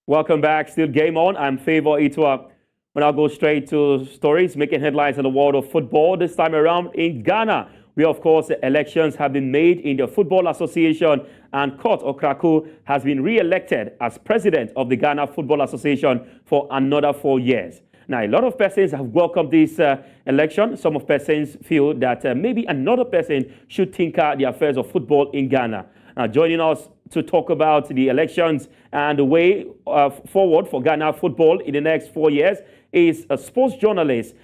Welcome back. Still game on. I'm Favour Itua. When I'll go straight to stories making headlines in the world of football. This time around in Ghana, where of course elections have been made in the Football Association, and Court Okraku has been re-elected as president of the Ghana Football Association for another 4 years. Now, a lot of persons have welcomed this election. Some of persons feel that maybe another person should tinker the affairs of football in Ghana. Now, joining us to talk about the elections and the way forward for Ghana football in the next 4 years is a sports journalist.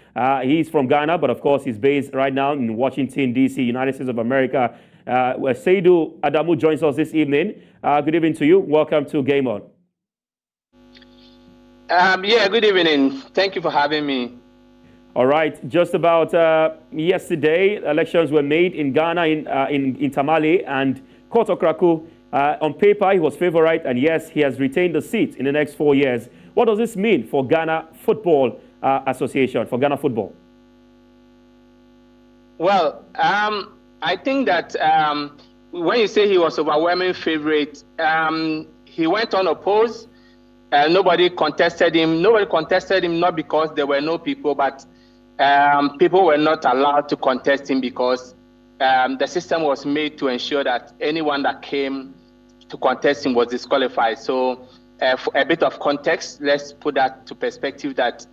He's from Ghana, but of course he's based right now in Washington, D.C., United States of America. Where Seidu Adamu joins us this evening. Good evening to you. Welcome to Game On. Good evening. Thank you for having me. All right. Just about yesterday, elections were made in Ghana, in Tamale, and Court Okraku, on paper, he was favorite, and yes, he has retained the seat in the next 4 years. What does this mean for Ghana Football Association, for Ghana football? Well, I think that when you say he was overwhelming favorite, he went unopposed. Nobody contested him. Nobody contested him not because there were no people, but people were not allowed to contest him because the system was made to ensure that anyone that came to contest him was disqualified. So for a bit of context, let's put that to perspective that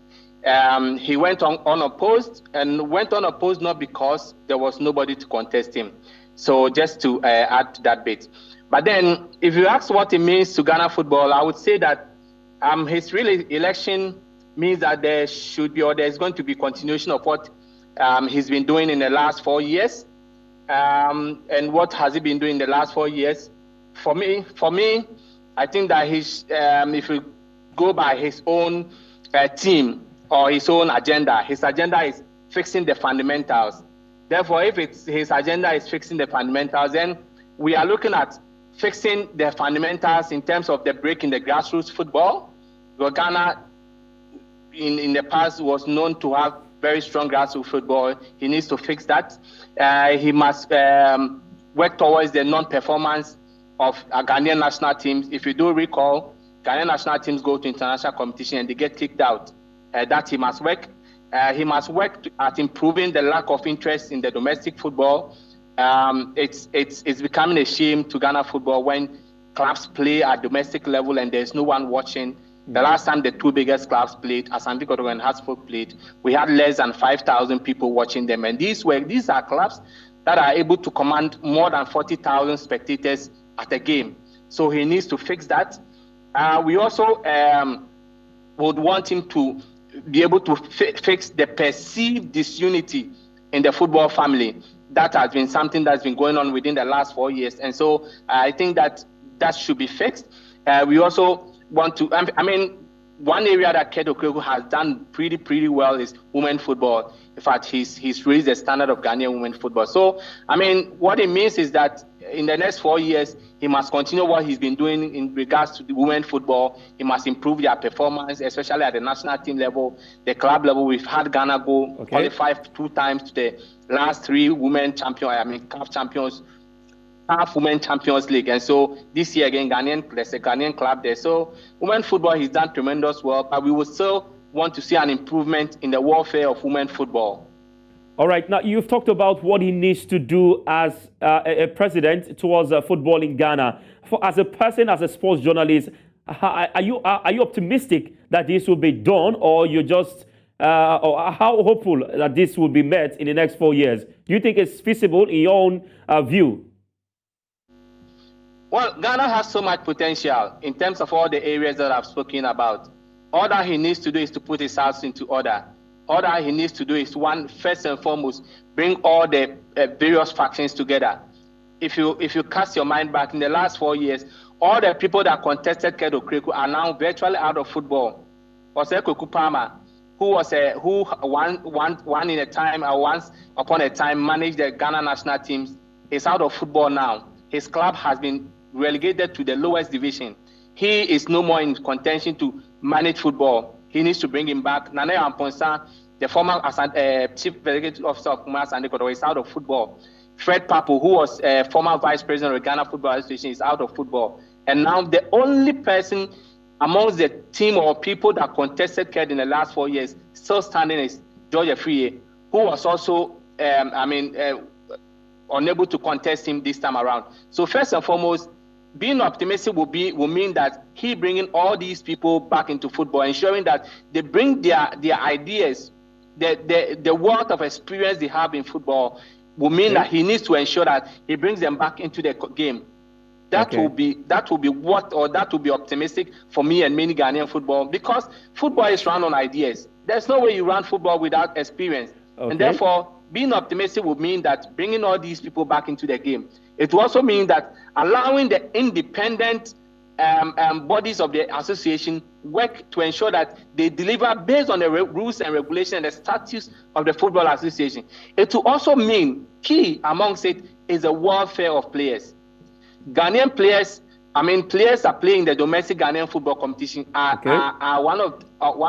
he went on unopposed, and went unopposed not because there was nobody to contest him. So just to add to that bit. But then if you ask what it means to Ghana football, I would say that his election means that there should be, or there's going to be continuation of what he's been doing in the last 4 years. And what has he been doing in the last 4 years? For me, I think that if you go by his own team or his own agenda, his agenda is fixing the fundamentals. Therefore, if his agenda is fixing the fundamentals, then we are looking at fixing the fundamentals in terms of the break in the grassroots football. Ghana, in the past, was known to have very strong grassroots football. He needs to fix that. He must work towards the non-performance of Ghanaian national teams. If you do recall, Ghanaian national teams go to international competition and they get kicked out. That he must work. He must work at improving the lack of interest in the domestic football. It's becoming a shame to Ghana football when clubs play at domestic level and there's no one watching. The last time the two biggest clubs played, Asante Kotoko and Hartsfield played, we had less than 5,000 people watching them. And these are clubs that are able to command more than 40,000 spectators at a game. So he needs to fix that. We also would want him to be able to fix the perceived disunity in the football family. That has been something that's been going on within the last 4 years. And so I think that should be fixed. We also want to, one area that Court Okraku has done pretty well is women football. In fact, he's raised the standard of Ghanaian women football. So, what it means is that in the next 4 years, he must continue what he's been doing in regards to the women football. He must improve their performance, especially at the national team level, the club level. We've had Ghana qualify 2 times to the last 3 women CAF champions. CAF Women Champions League, and so this year again, there's a Ghanaian club there. So women football, he's done tremendous work, but we will still want to see an improvement in the welfare of women football. All right, now you've talked about what he needs to do as a president towards football in Ghana. As a person, as a sports journalist, are you optimistic that this will be done, or you're just or how hopeful that this will be met in the next 4 years? Do you think it's feasible in your own view? Well, Ghana has so much potential in terms of all the areas that I've spoken about. All that he needs to do is to put his house into order. All that he needs to do is, first and foremost, bring all the various factions together. If you cast your mind back in the last 4 years, all the people that contested Court Okraku are now virtually out of football. Okraku Palmer, who once upon a time managed the Ghana national teams, is out of football now. His club has been relegated to the lowest division. He is no more in contention to manage football. He needs to bring him back. Nana Amponsa, the former chief executive officer of Asante Kotoko, is out of football. Fred Papu, who was former vice president of the Ghana Football Association, is out of football. And now the only person amongst the team or people that contested CAD in the last 4 years, still standing is George Afriye, who was also, unable to contest him this time around. So first and foremost, being optimistic will mean that he bringing all these people back into football, ensuring that they bring their ideas, the wealth of experience they have in football, will mean that he needs to ensure that he brings them back into the game. That will be optimistic for me and many Ghanaian football, because football is run on ideas. There's no way you run football without experience. And therefore, being optimistic would mean that bringing all these people back into the game. It will also mean that allowing the independent bodies of the association work to ensure that they deliver based on the rules and regulations and the statutes of the football association. It will also mean, key amongst it, is the welfare of players. Ghanaian players, players that play in the domestic Ghanaian football competition are one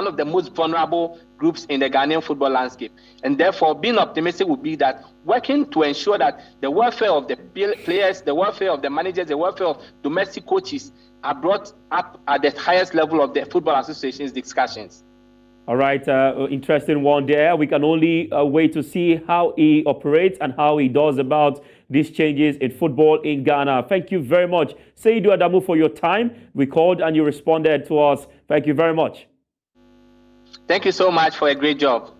of the most vulnerable groups in the Ghanaian football landscape. And therefore, being optimistic would be that working to ensure that the welfare of the players, the welfare of the managers, the welfare of domestic coaches are brought up at the highest level of the football association's discussions. All right, interesting one there. We can only wait to see how he operates and how he does about these changes in football in Ghana. Thank you very much, Seidu Adamu, for your time. We called and you responded to us. Thank you very much. Thank you so much for a great job.